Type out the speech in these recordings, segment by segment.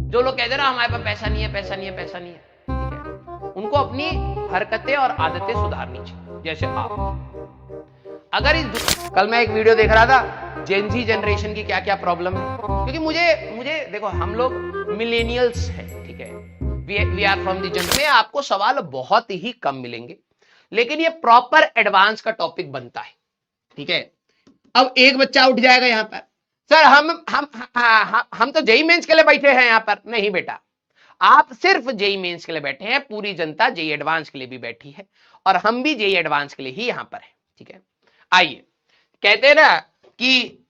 जो लोग कहते हैं ना हमारे पास पैसा नहीं है, पैसा नहीं है, पैसा नहीं है, ठीक है, उनको अपनी हरकतें और आदतें सुधारनी चाहिए। जैसे आप अगर कल मैं एक वीडियो देख रहा था, जेनजी जनरेशन की क्या क्या प्रॉब्लम है, क्योंकि मुझे मुझे देखो, हम लोग मिलेनियल्स हैं, ठीक है, we are from the generation में आपको सवाल बहुत ही कम मिलेंगे, लेकिन ये प्रॉपर एडवांस का टॉपिक बनता है, ठीक है। अब एक बच्चा उठ जाएगा यहां पर, सर हम तो जेई मेंस के लिए बैठे हैं यहां पर। नहीं बेटा, आप सिर्फ जेई मेंस के लिए बैठे हैं, पूरी जनता जेई एडवांस के लिए भी बैठी है, और हम भी जेई एडवांस के लिए ही यहां पर है, ठीक है। आइए, कहते हैं ना कि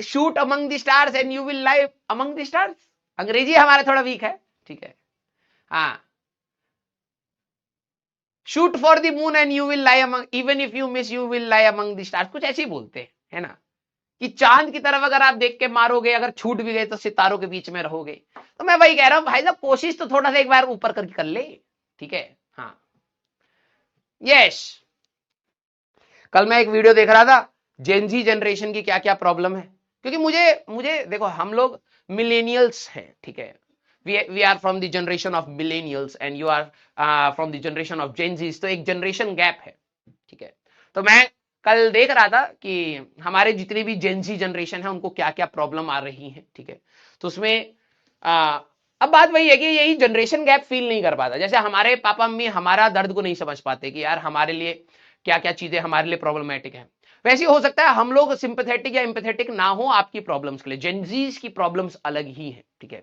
shoot among the stars and you will live among the stars. अंग्रेजी हमारा थोड़ा वीक है, ठीक है। हाँ, shoot for the moon and you will lie among, even if you miss you will lie among the stars, कुछ ऐसे ही बोलते हैं, है ना, कि चांद की तरफ अगर आप देख के मारोगे, अगर छूट भी गए तो सितारों के बीच में रहोगे। तो मैं वही कह रहा हूं भाई साहब, कोशिश तो थोड़ा सा एक बार ऊपर करके कर ले, ठीक है। हाँ, यस, कल मैं एक वीडियो देख रहा था, जेनजी जनरेशन की क्या क्या प्रॉब्लम है, क्योंकि मुझे मुझे देखो, हम लोग मिलेनियल्स हैं, ठीक है, we are from the generation of millennials and you are from the generation of Gen Zs, तो एक जनरेशन गैप है, ठीक है। तो मैं कल देख रहा था कि हमारे जितनी भी जेनजी जनरेशन है उनको क्या क्या प्रॉब्लम आ रही है, ठीक है। तो उसमें अब बात वही है कि यही जनरेशन गैप फील नहीं कर पाता, जैसे हमारे पापा मम्मी हमारा दर्द को नहीं समझ पाते कि यार हमारे लिए क्या क्या चीजें हमारे लिए प्रॉब्लमेटिक है, वैसे हो सकता है हम लोग सिंपैथेटिक या एम्पैथेटिक ना हो आपकी प्रॉब्लम्स के लिए, जेनजीज की प्रॉब्लम्स अलग ही है, ठीक है।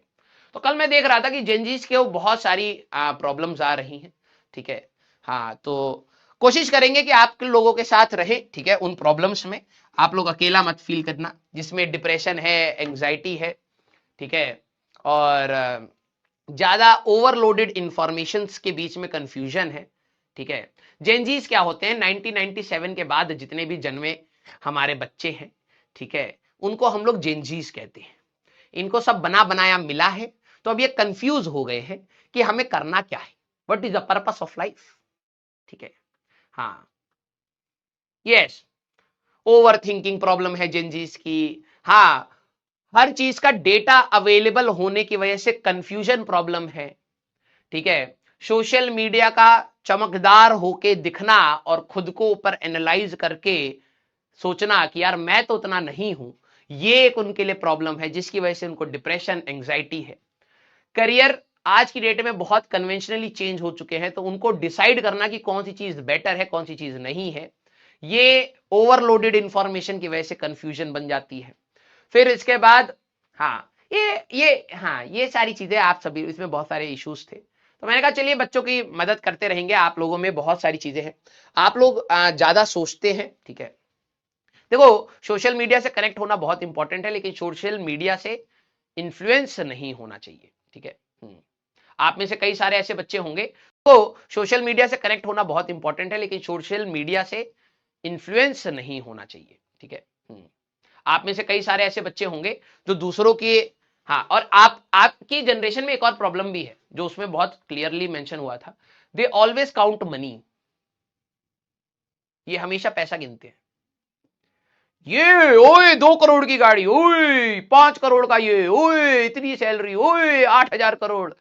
तो कल मैं देख रहा था कि जेनजीज के बहुत सारी प्रॉब्लम्स आ रही हैं, ठीक है। हाँ, तो कोशिश करेंगे कि आप लोगों के साथ रहे, ठीक है, उन प्रॉब्लम्स में आप लोग अकेला मत फील करना, जिसमें डिप्रेशन है, एंग्जाइटी है, ठीक है, और ज्यादा ओवरलोडेड इंफॉर्मेशन के बीच में कंफ्यूजन है, ठीक है। जेनजीज क्या होते हैं, 1997 के बाद जितने भी जन्मे हमारे बच्चे हैं, ठीक है, उनको हम लोग जेनजीज कहते हैं। इनको सब बना बनाया मिला है, तो अब ये कंफ्यूज हो गए हैं कि हमें करना क्या है, what is the purpose of life, ठीक है। हाँ, यस, ओवर थिंकिंग प्रॉब्लम है जेनजीज की। हाँ, हर चीज का डेटा अवेलेबल होने की वजह से कंफ्यूजन प्रॉब्लम है, ठीक है। सोशल मीडिया का चमकदार होके दिखना और खुद को ऊपर एनालाइज करके सोचना कि यार मैं तो उतना नहीं हूं, ये एक उनके लिए प्रॉब्लम है, जिसकी वजह से उनको डिप्रेशन, एंग्जाइटी है। करियर आज की डेट में बहुत कन्वेंशनली चेंज हो चुके हैं, तो उनको डिसाइड करना कि कौन सी चीज बेटर है, कौन सी चीज नहीं है, ये ओवरलोडेड इंफॉर्मेशन की वजह से कंफ्यूजन बन जाती है। फिर इसके बाद, हाँ, ये सारी चीजें आप सभी, इसमें बहुत सारे इश्यूज थे, तो मैंने कहा चलिए बच्चों की मदद करते रहेंगे, आप लोगों में बहुत सारी चीजें हैं, आप लोग ज्यादा सोचते हैं, ठीक है। देखो, सोशल मीडिया से कनेक्ट होना बहुत इंपॉर्टेंट है, लेकिन सोशल मीडिया से इन्फ्लुएंस नहीं होना चाहिए, ठीक है। आप में से कई सारे ऐसे बच्चे होंगे, तो सोशल मीडिया से कनेक्ट होना बहुत इंपॉर्टेंट है, लेकिन सोशल मीडिया से इन्फ्लुएंस नहीं होना चाहिए, ठीक है। आप में से कई सारे ऐसे बच्चे होंगे जो दूसरों के, हाँ, और आपकी जनरेशन में एक और प्रॉब्लम भी है जो उसमें बहुत क्लियरली मेंशन हुआ था, दे ऑलवेज काउंट मनी, ये हमेशा पैसा गिनते हैं, ये ओए 2 करोड़ की गाड़ी, ओए 5 करोड़ का, ये ओए इतनी सैलरी, ओए 8,000 करोड़।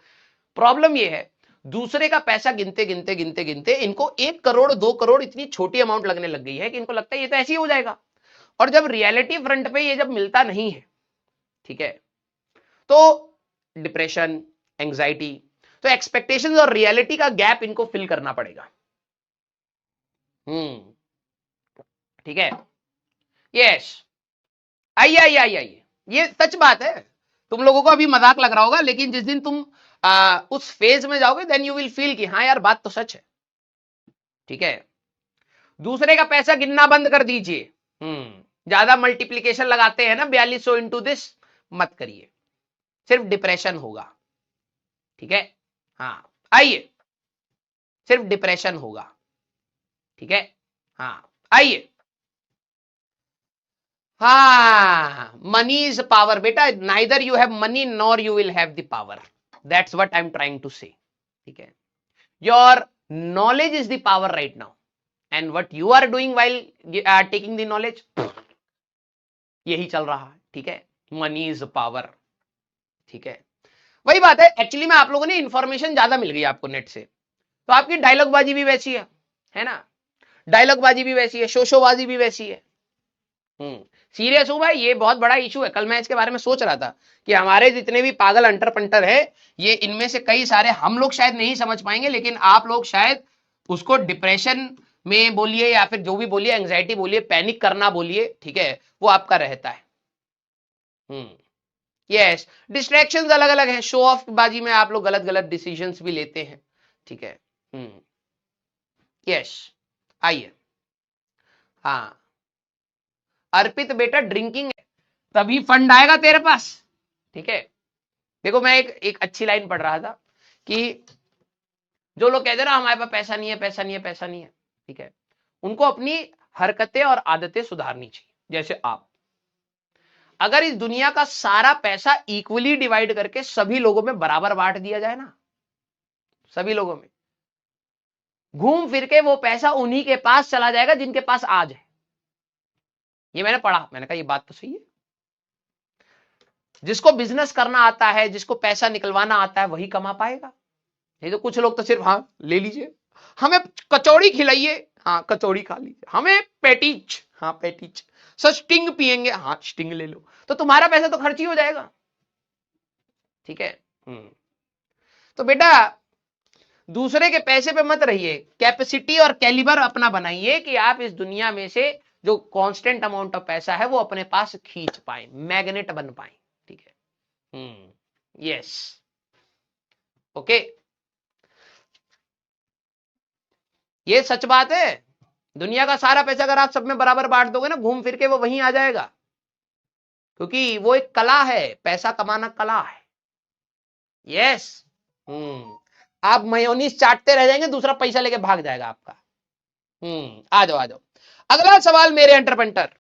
प्रॉब्लम ये है, दूसरे का पैसा गिनते गिनते गिनते गिनते इनको 1 करोड़ 2 करोड़ इतनी छोटी अमाउंट लगने लग गई है कि इनको लगता है ये तो ऐसे ही हो जाएगा, और जब रियलिटी फ्रंट पे ये जब मिलता नहीं है, ठीक है, तो डिप्रेशन, एंग्जाइटी, तो एक्सपेक्टेशंस और रियलिटी का गैप इनको फिल करना पड़ेगा। ठीक है, यस, आइए आइए आइए आइए, ये सच बात है, तुम लोगों को अभी मजाक लग रहा होगा, लेकिन जिस दिन तुम उस फेज में जाओगे, देन यू विल फील कि हाँ यार बात तो सच है, ठीक है। दूसरे का पैसा गिनना बंद कर दीजिए, ज्यादा मल्टीप्लीकेशन लगाते हैं ना 4200 इंटू दिस, मत करिए, सिर्फ डिप्रेशन होगा, ठीक है। हाँ, आइए, सिर्फ डिप्रेशन होगा, ठीक है। हाँ, आइए, हाँ, मनी इज पावर बेटा, neither you have money nor you will have the power, that's what I am trying to say, ठीक है। Your knowledge is the power right now, and what you are doing while taking the knowledge, यही चल रहा है, ठीक है। Money is power, ठीक है, वही बात है। एक्चुअली में आप लोगों ने इंफॉर्मेशन ज्यादा मिल गई आपको नेट से, तो आपकी डायलॉग बाजी भी वैसी है ना, डायलॉग बाजी भी वैसी है, शोशोबाजी भी वैसी है। सीरियस हूं भाई, ये बहुत बड़ा इशू है। कल मैं इसके बारे में सोच रहा था कि हमारे जितने भी पागल अंटर पंटर है, ये इनमें से कई सारे हम लोग शायद नहीं समझ पाएंगे, लेकिन आप लोग शायद उसको डिप्रेशन में बोलिए या फिर जो भी बोलिए, एंग्जाइटी बोलिए, पैनिक करना बोलिए, ठीक है, वो आपका रहता है। यस, डिस्ट्रैक्शंस अलग अलग हैं, शो ऑफ बाजी में आप लोग गलत गलत डिसीजंस भी लेते हैं, ठीक है। यस, आइए। हाँ, अर्पित बेटा ड्रिंकिंग है तभी फंड आएगा तेरे पास, ठीक है। देखो मैं एक अच्छी लाइन पढ़ रहा था कि जो लोग कहते हैं ना हमारे पास पैसा नहीं है, पैसा नहीं है, पैसा नहीं है, ठीक है, उनको अपनी हरकतें और आदतें सुधारनी चाहिए। जैसे आप, अगर इस दुनिया का सारा पैसा इक्वली डिवाइड करके सभी लोगों में बराबर बांट दिया जाए ना, सभी लोगों में, घूम फिर के वो पैसा उन्हीं के पास चला जाएगा जिनके पास आज है। ये मैंने पढ़ा, मैंने कहा ये बात तो सही है। जिसको बिजनेस करना आता है, जिसको पैसा निकलवाना आता है, वही कमा पाएगा। नहीं तो कुछ लोग तो सिर्फ हाँ ले लीजिए, हमें कचौड़ी खिलाइए, हाँ कचौड़ी खा लीजिए, हमें पैटीज, हाँ पैटीज, सर स्टिंग पिएंगे, हाँ स्टिंग ले लो, तो तुम्हारा पैसा तो खर्च ही हो जाएगा, ठीक है। तो बेटा दूसरे के पैसे पे मत रहिए, कैपेसिटी और कैलिबर अपना बनाइए कि आप इस दुनिया में से जो कांस्टेंट अमाउंट ऑफ पैसा है वो अपने पास खींच पाए, मैग्नेट बन पाए, ठीक है। यस, ओके, ये सच बात है। दुनिया का सारा पैसा अगर आप सब में बराबर बांट दोगे ना, घूम फिर के वो वहीं आ जाएगा, क्योंकि वो एक कला है, पैसा कमाना कला है। यस, आप मेयोनीज चाटते रह जाएंगे, दूसरा पैसा लेके भाग जाएगा आपका। आ जाओ आ जाओ, अगला सवाल मेरे एंटरप्रेन्योर,